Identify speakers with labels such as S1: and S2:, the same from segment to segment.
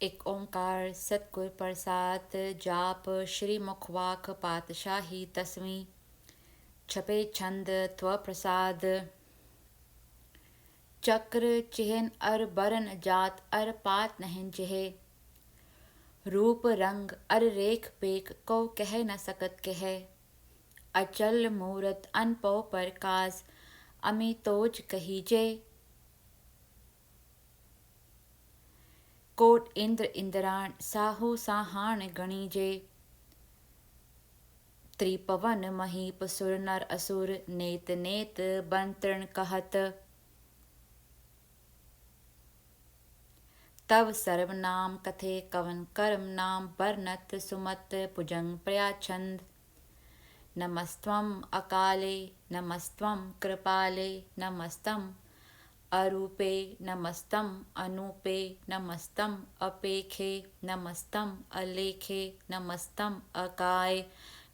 S1: एक ओंकार सतगुर प्रसाद जाप श्री मुखवाक पातशाही तस्वीं छपे छंद त्व प्रसाद चक्र चिहन अर बरन जात अर पात नहन जिहे रूप रंग अर रेख पेख को कह न सकत कह अचल मूरत अनपो प्रकाश अमितोज कहीजे कोट इंद्र इंद्राण साहू साहाण गणीजे त्रिपवन महीप सुर नर असुर नेत नेत बंतरण कहत तव सर्वनाम कथे कवन कर्म नाम बरनत सुमत भुजंग प्रयाछंद नमस्त्वं अकाले नमस्त्वं कृपाले नमस्तं अरूपे नमस्तं अनूपे नमस्तं अपेखे नमस्तं अलेखे नमस्तं अकाय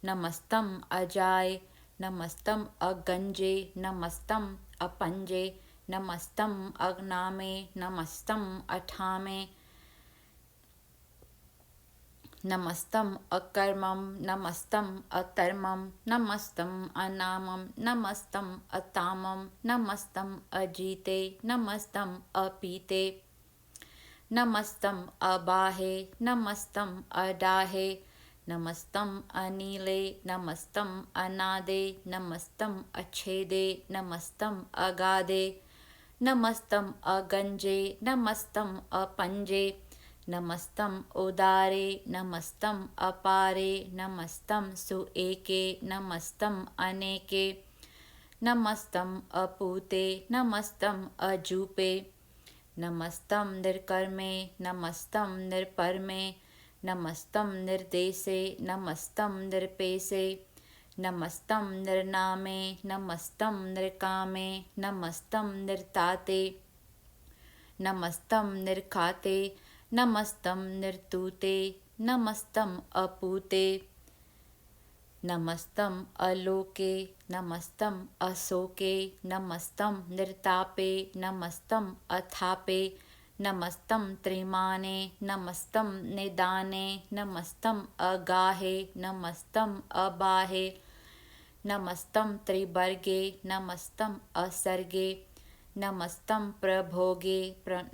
S1: नमस्तं अजाय नमस्तं अगंजे नमस्तं अपंजे नमस्तं अग्नामे नमस्तं अठामे नमस्तं अकर्मं नमस्तं अतर्मं नमस्तं अनामं नमस्तं अतामं नमस्तं अजीते नमस्तं अपीते नमस्तं अबाहे नमस्तं अडाहे नमस्तं अनीले नमस्तं अनादे नमस्तं अच्छेदे नमस्तं अगाधे नमस्तं अगंजे नमस्तं अपंजे नमस्तं उदारे नमस्तं अपारे नमस्तं सुएके नमस्तं अनेके नमस्तं अपूते नमस्तं अजूपे नमस्तं निर्कर्मे नमस्तं निर्परमे नमस्तं निर्देशे नमस्तं निर्पेशे नमस्तं निर्नामे नमस्तं निर्कामे नमस्तं निर्ताते नमस्तं निर्खाते नमस्तं निर्तूते नमस्तं अपूते नमस्तं अलोके नमस्तं अशोके नमस्तं निर्तापे नमस्तं अथापे नमस्तं त्रिमाने नमस्तं निदाने नमस्तं अगाहे नमस्तं अबाहे नमस्तं त्रिवर्गे नमस्तं असर्गे नमस्तं प्रभोगे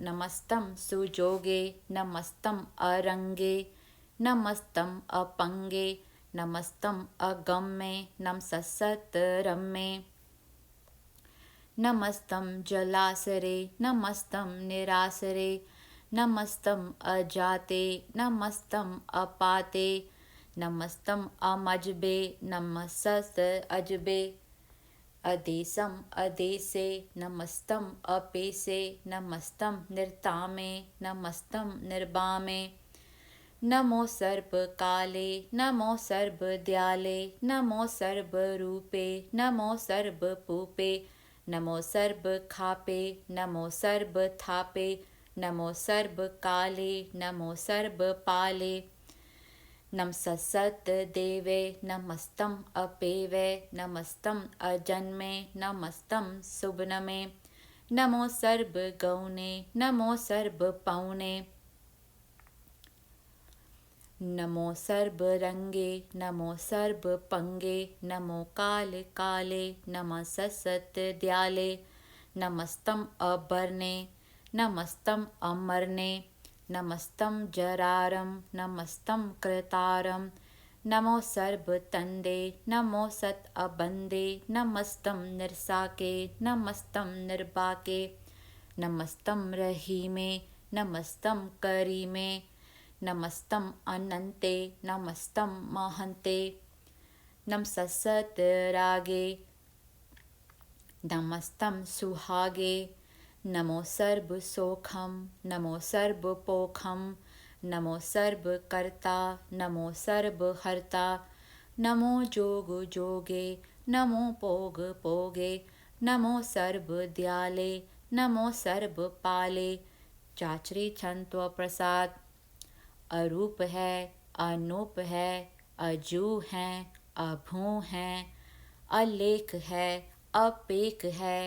S1: नमस्तं सुजोगे नमस्तं अरंगे नमस्तं अपंगे नमस्तं अगम्ये नमसत्सतरम्ये नमस्तं जलासरे नमस्तं निरासरे नमस्तं अजाते नमस्तं अपाते नमस्तं अमजबे नमसस अजबे अदेशम अदेशे नमस्तं अपेशे नमस्तं निर्तामे नमस्तं निर्बामे नमो सर्वकाले नमो सर्वदयाले नमो सर्वरूपे नमो सर्वपूपे नमो सर्वखापे नमो सर्वथापे नमो सर्वकाले नमो सर्वपाले नमसत देवे नमस्तं अपेवे नमस्तं अजन्मे नमस्तं सुबनमे नमो सर्वगौने नमो सर्वपौने नमो सर्वरंगे नमो सर्वपंगे नमो काल काले नमः सत दयाले नमस्तं अबरने नमस्तं अमरने नमस्तं जरारं नमस्तं कृतारं नमो सर्वतंदे नमो सत अबंदे नमस्तं निर्साके नमस्तं निर्बाके नमस्तं रहीमे नमस्तं करीमे नमस्तं अनंते नमस्तं महंते नमसत रागे नमस्तं सुहागे नमो सर्वसोखम नमो सर्वपोखम नमो सर्वकर्ता नमो सर्वहर्ता नमो जोग जोगे नमो पोग पोगे नमो सर्वदयाले नमो सर्वपाले चाचरी छंत्व प्रसाद अरूप है अनूप है अजू हैं अभू हैं अलेख है अपेख है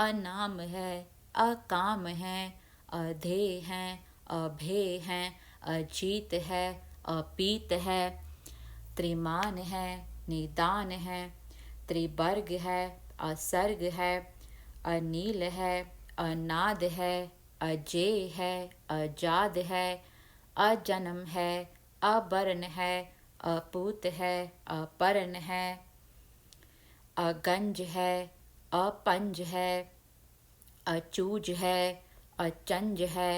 S1: अनाम है अकाम हैं अधेय हैं अभेय हैं अजीत है, अपीत है, त्रिमान है, निदान है, त्रिवर्ग है, असर्ग है, अनील है, अनाद है, अजेय है, अजाद है, अजन्म है, अबरन है, अपूत है, अपरन है, अगंज है, अपंज है, अचूज है, अचंज है,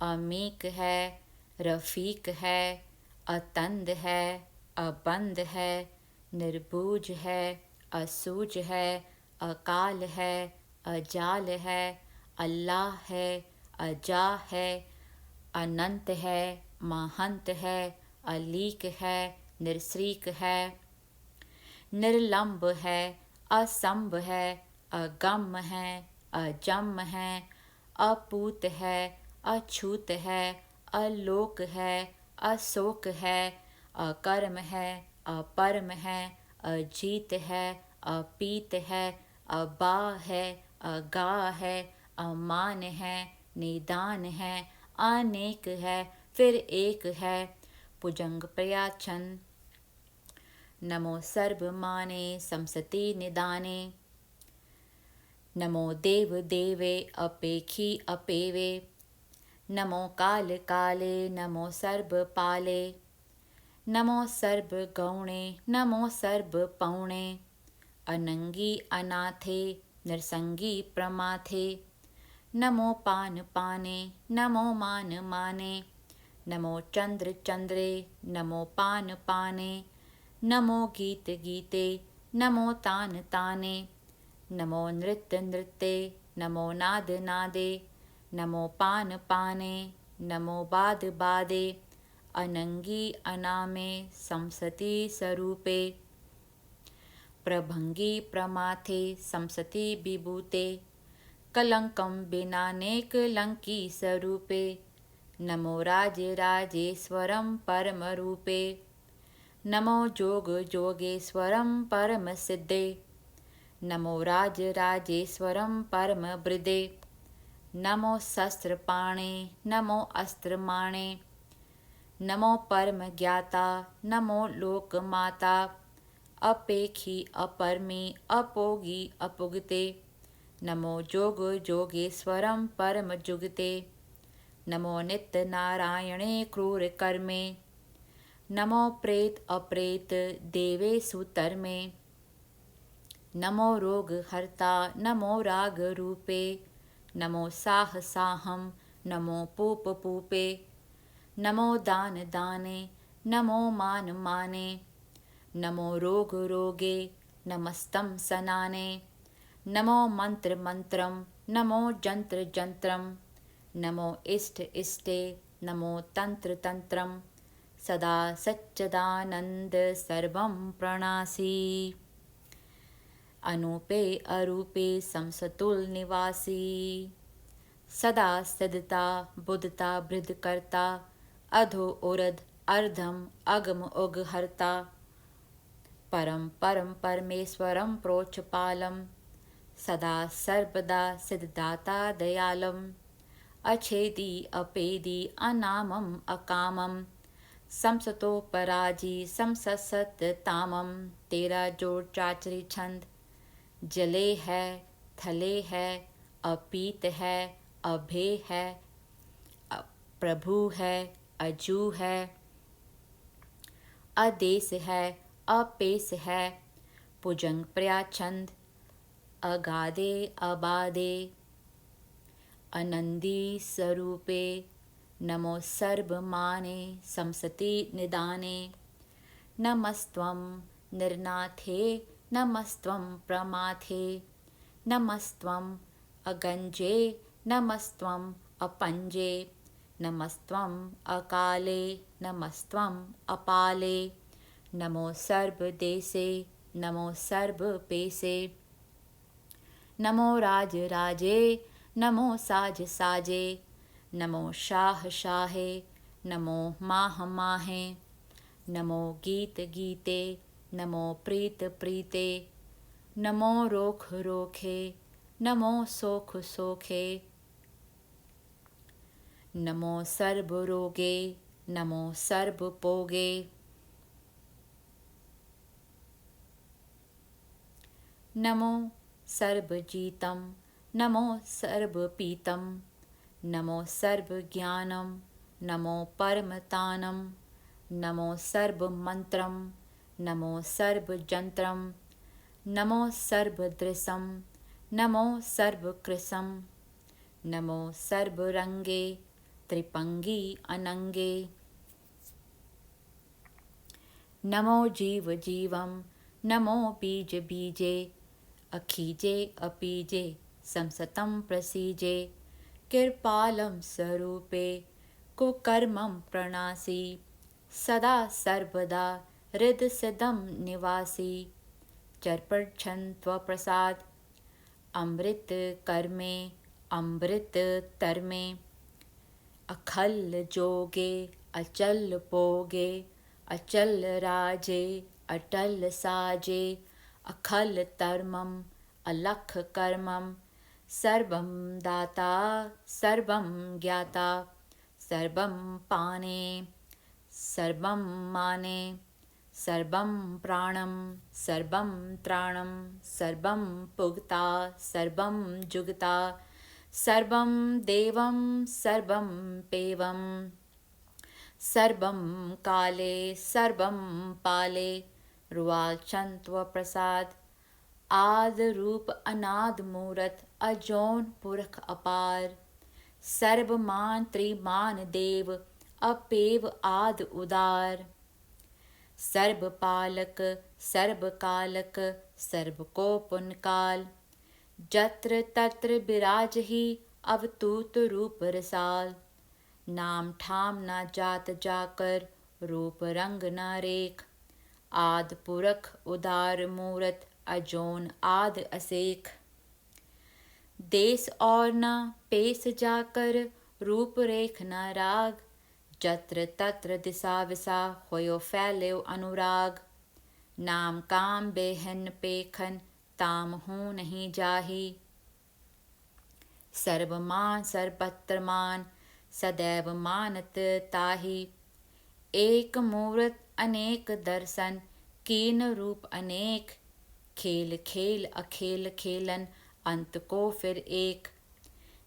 S1: अमीक है, रफीक है, अतंद है, अबंद है, निर्बूज है, असूज है, अकाल है, अजाल है, अल्लाह है, अजा है, अनंत है, महंत है, अलीक है, निरश्रीक है, निर्लंब है, असंभ है, अगम है, अजम है, अपूत है, अछूत है, अलोक है, अशोक है, अकर्म है, अपरम है, अजीत है, अपीत है, अबा है, अगा है, अमान है, निदान है, अनेक है, फिर एक है, पुजंग प्रयाचन। नमो सर्वमाने संसति निदाने, नमो देव देवे अपेखी अपेवे, नमो काल काले, नमो सर्वपाले, नमो सर्वगौणे, नमो सर्वपौणे, अनंगी अनाथे, नृसंगी प्रमाथे, नमो पान पाने, नमो मान माने, नमो चंद्र चंद्रे, नमो पान पाने, नमो गीत गीते, नमो तान ताने, नमो नृत्य नृत्ते, नमो नाद नादे, नमो पान पाने, नमो बाद बादे, अनंगी अनामे, संसति स्वरूपे, प्रभंगी प्रमाथे, संसति विभूते, कलंकम बिनानेक लंकी स्वरूपे, नमो राज राजेश्वरम परम रूपे, नमो जोग जोगेश्वरम परम सिद्धे, नमो राज राजेश्वरम परम वृदे, नमो शस्त्र पाणे, नमो अस्त्र माणे, नमो परम ज्ञाता, नमो लोक माता, अपेखी अपरमी, अपोगी अपुगते, नमो जोग जोगेश्वरम परम जुगते, नमो नित्य नारायणे क्रूर कर्मे, नमो प्रेत अप्रेत देवे सुतर में, नमो रोग हरता, नमो राग रूपे, नमो साह साहम, नमो पूप पूपे, नमो दान दाने, नमो मान माने, नमो रोग रोगे, नमस्तं सनाने, नमो मंत्र मंत्रम, नमो जंत्र जंत्रम, नमो इष्ट इष्टे, नमो तंत्र तंत्रम, सदा सच्चिदानंद सर्वं प्रणासी, अनूपे अरूपे समसतुल निवासी, सदा सदता बुद्धता बृद्ध करता, अधो उर्ध अर्धम अगम उग हरता, परम परम परमेश्वरम प्रोच्चपालम, सदा सर्वदा सिद्धदाता दयालम, अछेदी अपेदी अनामम अकामम, समसतो पराजी समसत तामम, तेरा जोड़ चाचरी छंद, जले है, थले है, अपीत है, अभे है, प्रभु है, अजू है, अदेश है, अपेस है, पुजंग प्रयाचंद, अगादे अबादे, अनंदी स्वरूपे, नमो सर्वमाने संसति निदाने, नमस्त्वं निर्नाथे, नमस्त्वं प्रमाथे, नमस्त्वं अगंजे, नमस्त्वं अपंजे, नमस्त्वं अकाले, नमस्त्वं अपाले, नमो सर्वदेशे, नमो सर्वपेशे, नमो राज राजे, नमो साज साजे, नमो शाह शाहे, नमो माह माहे, नमो गीत गीते, नमो प्रीत प्रीते, नमो रोख रोखे, नमो सोख सोखे, नमो सर्व रोगे, नमो सर्वपोगे। नमो सर्वजितं नमो सर्वपीतं नमो सर्वज्ञानं नमो परमतानं नमो सर्वमन्त्रं नमो सर्वजन्त्रं नमो सर्वदृशं नमो सर्वकृशं नमो सर्वरङ्गे त्रिपङ्गी अनङ्गे। नमो जीव जीवं नमो बीज बीजे अखीजे अपीजे संसतं प्रसीजे कृपालं स्वरूपे कुकर्मं प्रणासी सदा सर्वदा हृदसिदं निवासी चर्पक्षन् त्वप्रसाद अमृत कर्मे अमृत तरमे अखल जोगे अचल पोगे अचल राजे अटल साजे अखल तरमम अलख कर्मम सर्वं दाता सर्वं ज्ञाता सर्वं पाने सर्वं माने सर्वं प्राणं सर्वं त्राणं सर्वं पुगता सर्वं जुगता सर्वं देवं सर्वं पेवं सर्वं काले सर्वं पाले रुवालचन त्वप्रसाद आद रूप अनाद मूरत अजौन पुरख अपार सर्वमान त्रिमान देव अपेव आद उदार सर्वपालक सर्वकालक सर्वको पुनकाल जत्र तत्र बिराजहि अवतूत रूप रसाल नाम ठाम ना जात जाकर रूप रंग ना रेख आद पुरख उदार मूरत अजोन आद असेख देश और न पेश जाकर रूप रेख न राग जत्र तत्र दिशा विसा होयो फैल्यो अनुराग नाम काम बेहन पेखन ताम हूँ नहीं जाही सर्वमान सर्वत्र मान सदैव मानत ताही एक मूर्त अनेक दर्शन कीन रूप अनेक खेल खेल अखेल खेलन अंत को फिर एक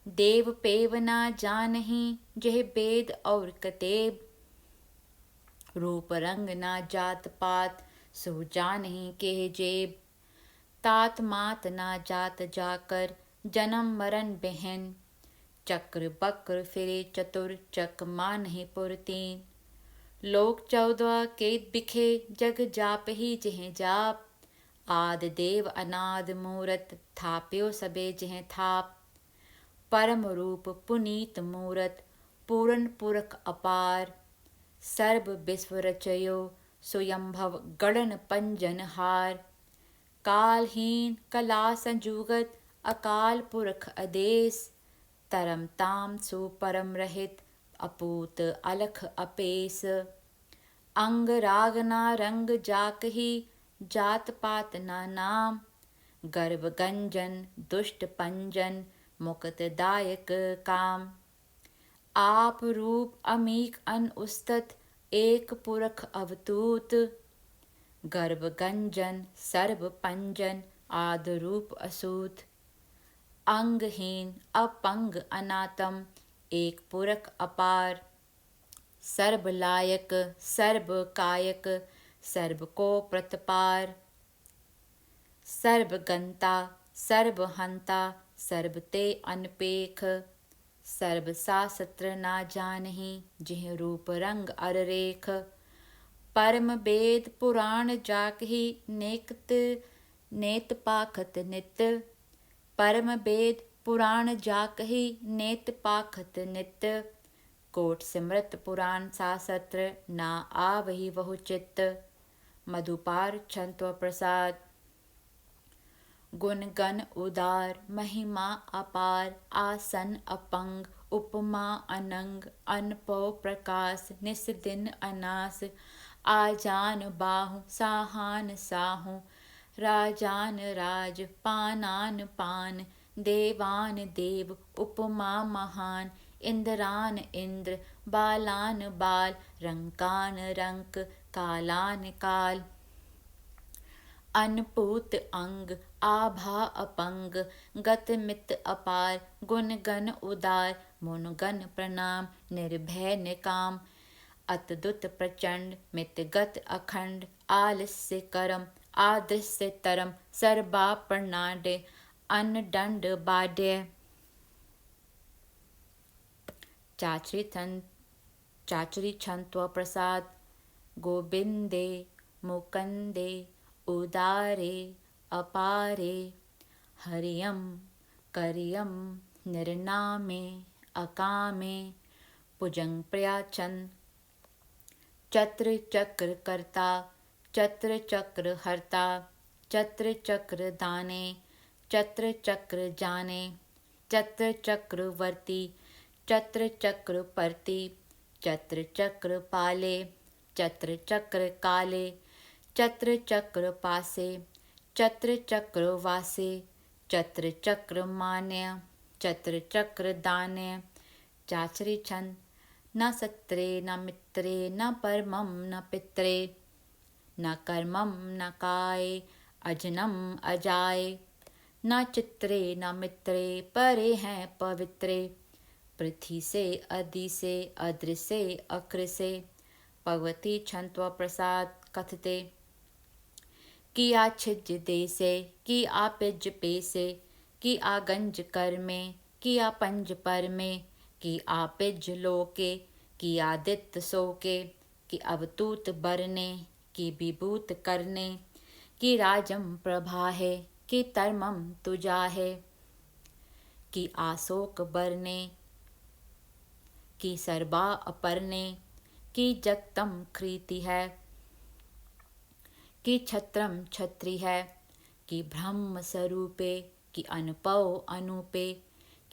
S1: देव पेव ना जानही जह वेद और कतेब रूप रंग ना जात पात सो जानही के जेब तात मात ना जात जाकर जन्म मरण बहन चक्र बक्र फिरे चतुर चक मानहि पुरतीन लोक 14 केत बिखे जग जाप ही जह जाप आद देव अनाद मूरत थाप्यो सबे जह थाप परम रूप पुनीत मूरत पूरन पुरख अपार सर्व विश्व रचयो स्वयंभव गणन पंजन हार कालहीन कला संजुगत अकाल पुरख आदेश तरम ताम सुपरम रहित अपूत अलख अपेस अंग राग ना रंग जाक ही जात पात ना नाम गर्भ गंजन दुष्ट पंजन मुक्तदायक काम आप रूप अमीक अन उस्तत एक पुरख अवतूत गर्भ गंजन सर्व पंजन आद रूप असूत अंगहीन अपंग अनातम एक पुरख अपार सर्व लायक सर्व कायक सर्व को प्रतपार सर्व गंता सर्व हंता सर्व ते अनपेख सर्व शास्त्र ना जानही जिह रूप रंग अर रेख परम वेद पुराण जाकही नेकत नेत पाखत नित परम वेद पुराण जाकही नेत पाखत नित कोट सिमरत पुराण शास्त्र ना आवही बहु चित्त मधुपार छंत्व प्रसाद गुण गण उदार महिमा अपार आसन अपंग उपमा अनंग अनपो प्रकाश निस दिन अनास आजान बाहु साहान साहु राजान राज पानान पान देवान देव उपमा महान इंद्रान इंद्र, बालान बाल, रंकान रंक, कालान काल। अनपूत अंग, आभा अपंग, गत मित अपार, गुण गण उदार, मुन गण प्रणाम, निर्भय निकाम। अतदुत प्रचंड, मित गत अखंड, आलस्य करम, आदृश्य तरम, सर्बा प्रणाड्य, अन्न दंड बाड्य। चाचरी छंत्व प्रसाद, गोविंदे मुकंदे, उदारे अपारे, हरियम करियम, निर्नामे अकामे, भुजंग प्रयाचन। चत्र चक्र कर्ता, चत्र चक्र हर्ता, चत्र चक्र दाने, चत्र चक्र जाने, चत्र चक्र वर्ती, चत्र चक्र परती, चत्र चक्र पाले, चत्र चक्र काले, चत्र चक्र पासे, चत्र चक्र वासे, चत्र चक्र मान्य, चत्र चक्र दान्य। चाचरी छंद, न सत्रे न मित्रे, न परमं न पित्रे, न कर्मं न काये, अजनम अजाय। न चित्रे न मित्रे, परे हैं पवित्रे, पृथ्वी से अदि से, अद्र से अक्र से। भगवती छंत्व प्रसाद कथते, कि आ छिज देसे, कि आ पिज पेसे, कि आ गंज कर में, कि आ पंज पर में, कि आ पिज लोके, कि आदित्य सोके, कि अवतूत बरने, कि विभूत करने, कि राजम प्रभा है, कि तरमम तुजा है, कि आशोक बरने, कि सर्बा अपरने, कि जगतम कृति है, कि छत्रम छत्री है, कि ब्रह्म स्वरूपे, कि अनुपव अनूपे,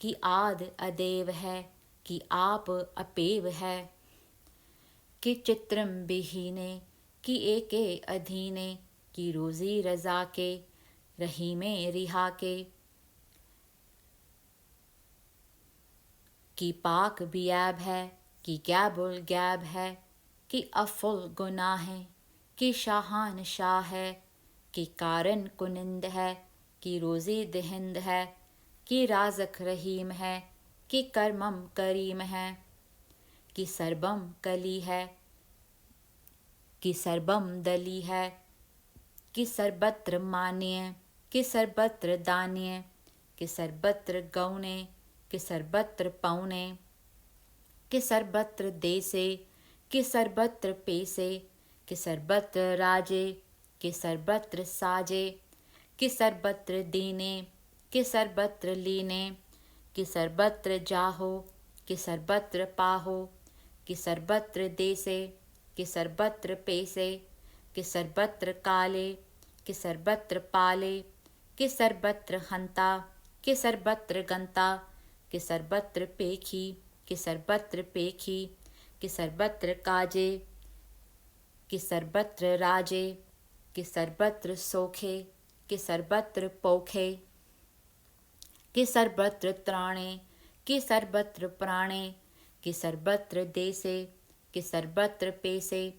S1: कि आद अदेव है, कि आप अपेव है, कि चित्रम विहीने, कि एके अधीने, कि रोजी रजा के, रही में रिहा के, कि पाक बियाब है, कि गैबुल गैब है, कि अफुल गुनाह है, कि शाहान शाह है, कि कारण कुनिंद है, कि रोज़ी दहिंद है, कि राज़क रहीम है, कि कर्मम करीम है, कि सर्बम कली है, कि सर्बम दली है, कि सर्वत्र मान्य, कि सर्वत्र दान्य, कि सर्वत्र गौणे, कि सर्वत्र पौने, कि सर्वत्र देसे, कि सर्वत्र पेसे, कि सर्वत्र राजे, कि सर्वत्र साजे, कि सर्वत्र दीने, कि सर्वत्र लीने, कि सर्वत्र जाहो, कि सर्वत्र पाहो, कि सर्वत्र देसे, कि सर्वत्र पेसे, कि सर्वत्र काले, कि सर्वत्र पाले, कि सर्वत्र हंता, कि सर्वत्र गंता, कि सर्वत्र पेखी, कि सर्वत्र पेखी, कि सर्वत्र काजे, कि सर्वत्र राजे, कि सर्वत्र सोखे, कि सर्वत्र पोखे, कि सर्वत्र त्राणे, कि सर्वत्र प्राणे, कि सर्वत्र देसे, कि सर्वत्र पेसे,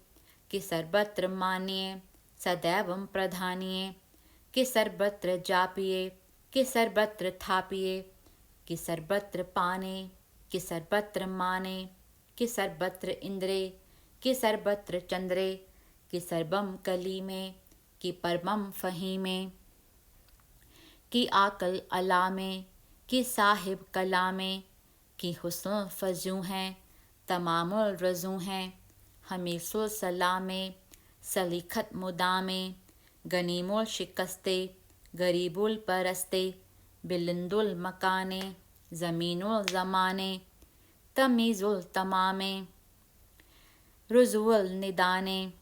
S1: कि सर्वत्र मान्ये, सदैवं प्रधानिये, कि सर्वत्र जापिये, कि सर्वत्र थापिये, कि सर्वत्र पाने, कि सर्वत्र माने, कि सर्वत्र इंद्रे, कि सर्वत्र चंद्रे, कि सर्वम कली में, कि परमम फहीमे, कि आकल अला में, कि साहिब कला में, कि हुस्न फजू हैं, तमामुल रजू हैं, हमीसुल सलामे, सलीखत मुदामे, गनीमुल शिकस्ते, गरीबुल परस्ते, बिलिंदुल मकाने, ज़मीनुल ज़माने, तमीज़ुल तमामे, रुजुल निदाने,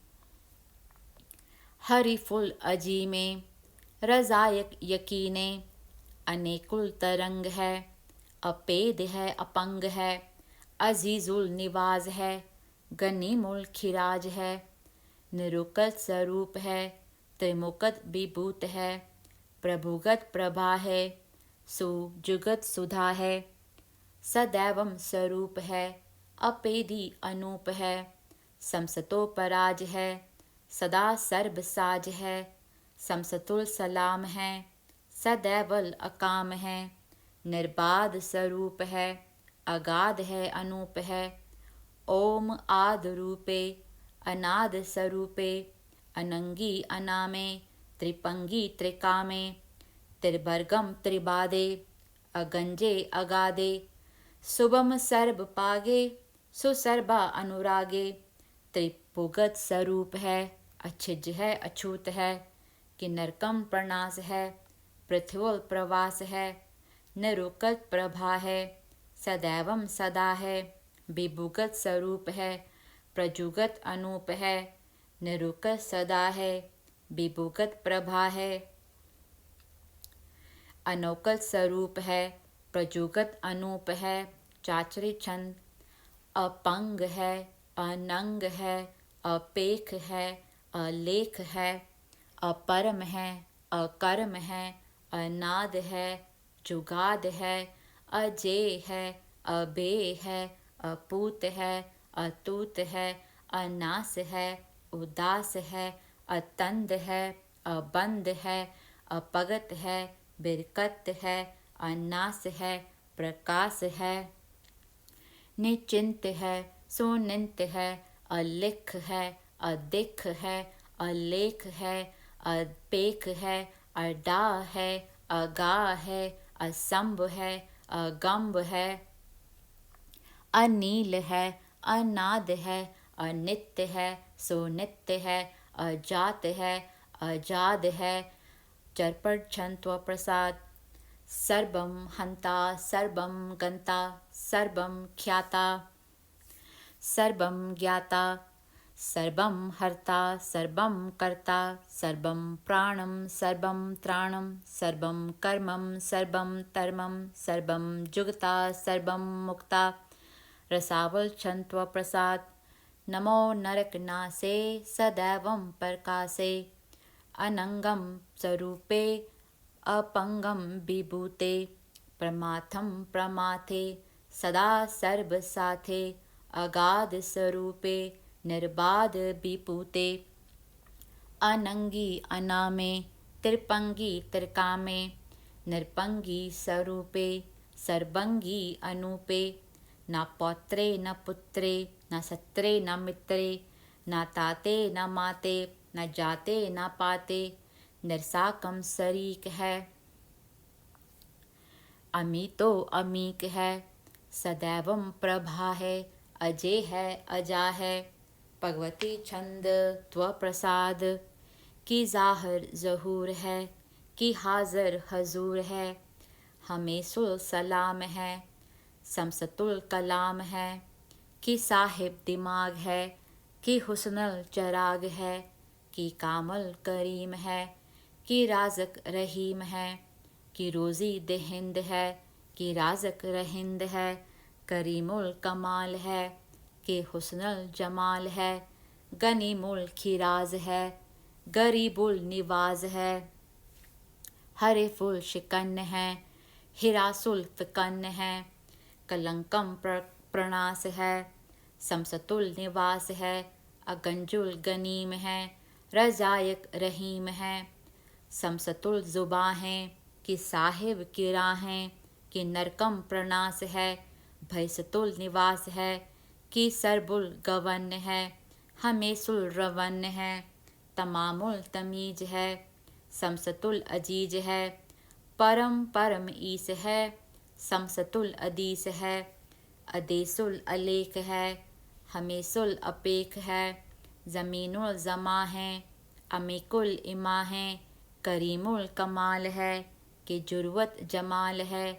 S1: हरीफुल अजीमे, रज़ायक यकीने, अनेकुल तरंग है, अपेद है अपंग है, अजीजुल निवाज है, गनीमुल खिराज है, निरुकत स्वरूप है, त्रिमुकत विभूत है, प्रभुगत प्रभा है, सुजुगत सुधा है, सदैवम स्वरूप है, अपेदी अनूप है, समसतोपराज है, सदा सर्ब साज है, समसतुल सलाम है, सदैवल अकाम है, निर्बाध स्वरूप है, अगाध है अनूप है, ओम आद रूपे, अनाद स्वरूपे, अनंगी अनामे, त्रिपंगी त्रिकामे, त्रिवर्गम त्रिबादे, अगंजे अगादे, शुभम सर्ब पागे, सुसर्बा अनुरागे, त्रिपुगत स्वरूप है, अच्छिज है अछूत है, कि नरकम प्रणास है, पृथ्वोल प्रवास है, निरुकत प्रभा है, सदैवम सदा है, विभुगत स्वरूप है, प्रजुगत अनूप है, निरुकत सदा है, विभुगत प्रभा है, अनोकत स्वरूप है, प्रजुगत अनूप है, चाचरी छंद, अपंग है, अनंग है, अपेख है, अलेख है, अपरम है, अकर्म है, अनाद है, जुगाद है, अजेय है, अबेय है, अपूत है, अतूत है, अनास है, उदास है, अतंद है, अबंद है, अपगत है, बिरकत है, अनास है, प्रकाश है, निचिंत है, सुनिंत है, अलिख है, अधिक है, अलेख है, अपेख है, अडा है, अगा है, असंभ है, अगम्भ है, अनील है, अनाद है, अनित्य है, सुनित्य है, अजात है, अजाद है, चरपट छंत्व प्रसाद, सर्वम हंता, सर्वम गंता, सर्वम ख्याता, सर्वम ज्ञाता, सर्वम हर्ता, सर्वम कर्ता, सर्वम प्राणम, सर्वम त्राणम, सर्वम कर्मम, सर्वम तर्मम, सर्वम जुगता, सर्वम मुक्ता, रसावल छंत्व प्रसाद, नमो नरक नासे, सदैवम प्रकाशे, अनंगम स्वरूपे, अपंगम विभूते, प्रमाथम प्रमाथे, सदा सर्व साथे, अगाध स्वरूपे, निर्बाध विपूते, अनंगी अनामे, त्रिपंगी त्रिकामे, निर्पंगी स्वरूपे, सर्वंगी अनूपे, न पौत्रे न पुत्रे, न सत्रे न मित्रे, न ताते न माते, न जाते न पाते, निर्साकम शरीक है, अमितो अमीक है, सदैवम प्रभा है, अजय है अजा है, भगवती छंद त्व प्रसाद, की जाहिर जहूर है, कि हाजिर हजूर है, हमें सुल सलाम है, समसतुल कलाम है, कि साहिब दिमाग है, कि हुस्नल चराग है, कि कामल करीम है, कि राज़क रहीम है, कि रोज़ी देहिंद है, कि राज़क रहिंद है, करीमुल कमाल है, कि हुस्नल जमाल है, गनीमुल खिराज है, गरीबुल निवाज है, हरे फुल शिकन है, हिरासुल फिकन है, कलंकम प्रणास है, समसतुल निवास है, अगंजुल गनीम है, रजायक रहीम है, समसतुल जुबां हैं, कि साहिब किरा हैं, कि नरकम प्रणास है, भयसतुल निवास है, कि सरबुल गवन है, हमेसुल रवन है, तमामुल तमीज है, समसतुल अजीज है, परम परम ईस है, समसतुल अदीस है, अदेसुल अलेख है, हमेसुल अपेख है, ज़मीनुल ज़मा है, अमीकुल इमा है, करीमुल कमाल है, कि जुर्वत जमाल है,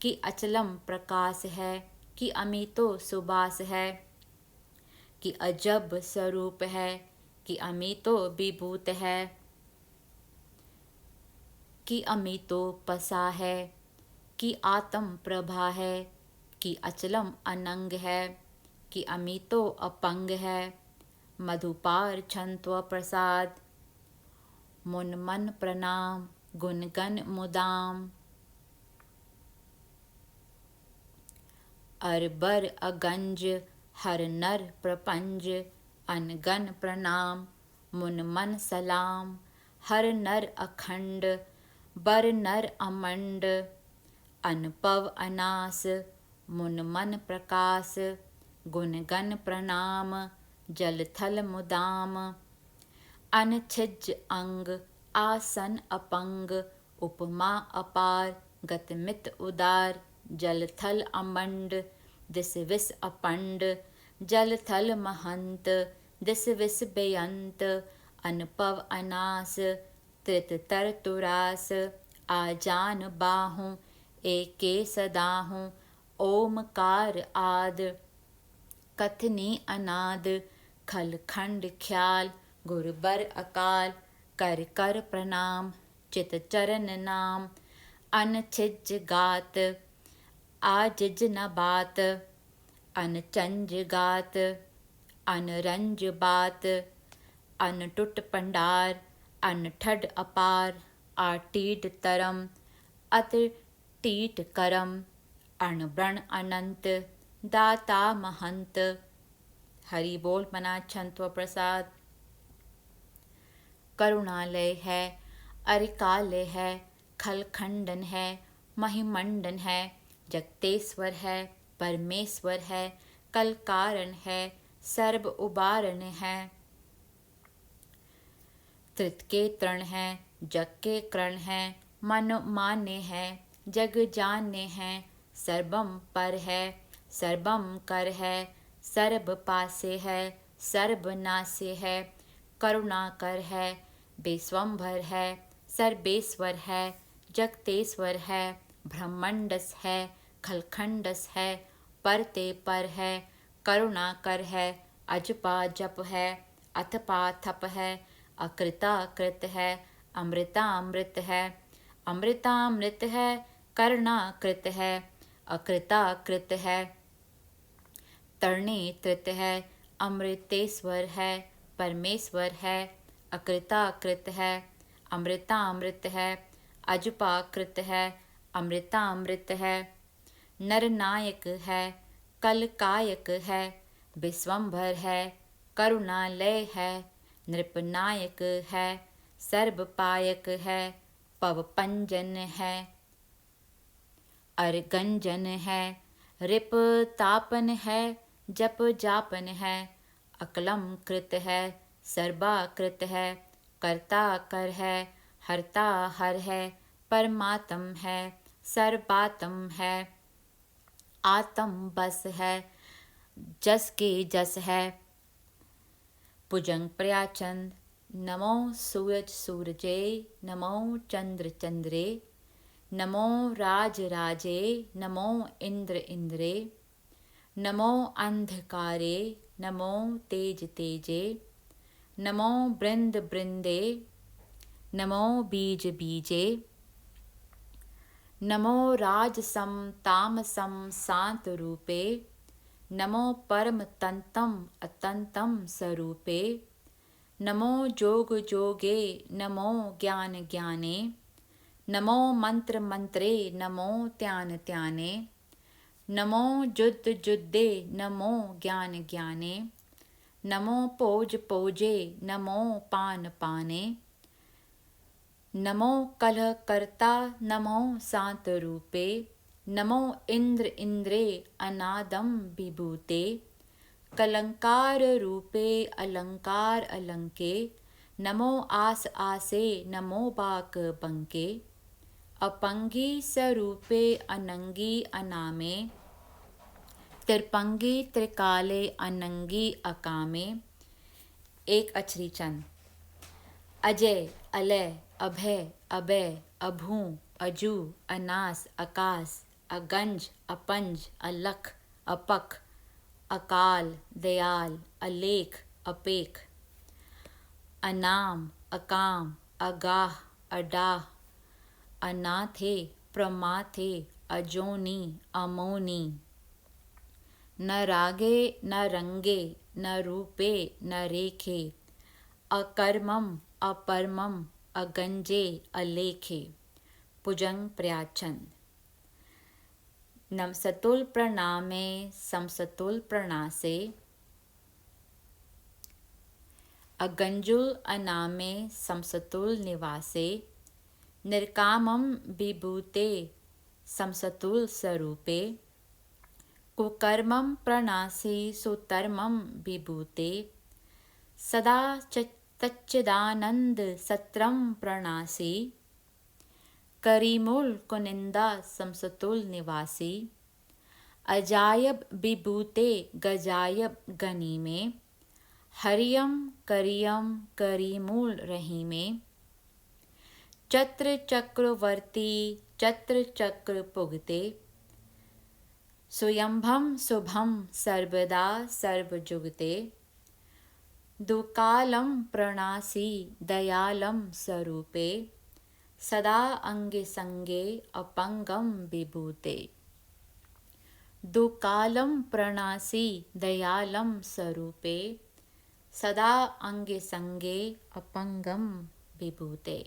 S1: कि अचलम प्रकाश है, कि अमितो सुबास है, कि अजब स्वरूप है, कि अमितो विभूत है, कि अमितो पसा है, कि आत्म प्रभा है, कि अचलम अनंग है, कि अमितो अपंग है, मधुपार छंत्व प्रसाद, मुन मन प्रणाम, गुणगन मुदाम, अरबर अगंज, हर नर प्रपंज, अनगन प्रणाम, मुन मन सलाम, हर नर अखंड, बर नर अमंड, अनपव अनास, मुन मन प्रकाश, गुण गण प्रणाम, जल थल मुदाम, अनछिज अंग, आसन अपंग, उपमा अपार, गतमित उदार, जल थल अमंड, दिस विस अपंड, जल थल महंत, दिस विस बेअंत, अनपव अनास, त्रित तर तुरास, आजान बाहु, एके सदाहु, ओमकार आद, कथनी अनाद, खल खंड ख्याल, गुरबर अकाल, कर कर प्रणाम, चित चरण नाम, अनछिज गात, आजिज न बात, अनचंज गात, अनरंज बात, अनटुट पंडार, अनठड अपार, आटीड तरम, अति टीट करम, अणब्रण अनंत, दाता महंत। हरि बोल मना छंत व प्रसाद। करुणालय है, अरिकालय है, खलखंडन है, महिमंडन है, जगतेश्वर है, परमेश्वर है, कल कारण है, सर्व उबारण है, त्रित के तृण है, जग के कर्ण है, मन मान्य है, जग जान्य है, सर्वम पर है, सर्वम कर है, सर्व पासे है, सर्वनासे है, करुणाकर है, बेस्वंभर है, सर्वेश्वर है, जगतेश्वर है, ब्रह्मंडस है, खलखंडस है, परते पर है, करुणाकर है, अजपा जप है, अथपा थप है, अकृता कृत है, अमृता अमृत है, अमृता अमृत है, करुणा कृत है, अकृता कृत है, तरणे त्रित है, अमृतेश्वर है, परमेश्वर है, अकृता कृत है, अमृता अमृत है, अजपा कृत है, अमृता अमृत है, नरनायक है, कलकायक है, विश्वंभर है, करुणालय है, नृपनायक है, सर्वपायक है, पवपंजन है, अरगंजन है, रिप तापन है, जप जापन है, अकलम कृत है, सर्वाकृत है, कर्ता कर है, हरता हर है, परमात्म है, सर्वात्म है, आत्म बस है, जस के जस है। भुजंग प्रयाचंद। नमो सूरज सूरजे, नमो चंद्र चंद्रे, नमो राज राजे, नमो इंद्र इंद्रे, नमो अंधकारे, नमो तेज तेजे, नमो बृंद बृंदे, नमो बीज बीजे, नमो राजसम तामसम शांत रूपे, नमो परम तंतम अतंतम स्वरूपे, नमो जोग जोगे, नमो ज्ञान ज्ञाने, नमो मंत्र मंत्रे, नमो त्यान त्याने, नमो जुद्ध जुद्दे, नमो ज्ञान ज्ञाने, नमो पोज पोजे, नमो पान पाने, नमो कलह कर्ता, नमो शांत रूपे, नमो इंद्र इंद्रे, अनादम विभूते, कलंकार रूपे, अलंकार अलंके, नमो आस आसे, नमो बाक बंके, अपंगी स्वरूपे, अनंगी अनामे, त्रिपंगी त्रिकाले, अनंगी अकामे। एक अक्षरी चंद। अजय, अलय, अभय, अभय, अभू, अजू, अनास, आकाश, अगंज, अपंज, अलख, अपख, अकाल, दयाल, अलेख, अपेख, अनाम, अकाम, अगाह, अडाह, अनाथे, प्रमाथे, अजोनी, अमोनी, न रागे न रंगे, न रूपे न रेखे, अकर्मम अपरमम, अगंजे अलेखे। भुजंग प्रयाचंद। नमसतुल प्रणामे समसतुल प्रणासे, अगंजुल अनामे समसतुल निवासे, निर्कामं विभूते समसतुल स्वरूपे, कुकर्मं प्रणासी सुतर्मं विभूते, सदा तच्चिदानंद सत्रम प्रणासी, करीमूल कुनिंदा समसतुल निवासी, अजायब विभूते गजायब गनी में, हरियम करियम करीमूल रहीमे, चत्र चक्रवर्ती चत्र चक्र पुगते, सुयंभम शुभम सर्वदा सर्वजुगते, दुकालम प्रणासी दयालम स्वरूपे, सदा अंगे संगे अपंगम विभूते, दुकालम प्रणासी दयालम स्वरूपे, सदा अंगे संगे अपंगम विभूते।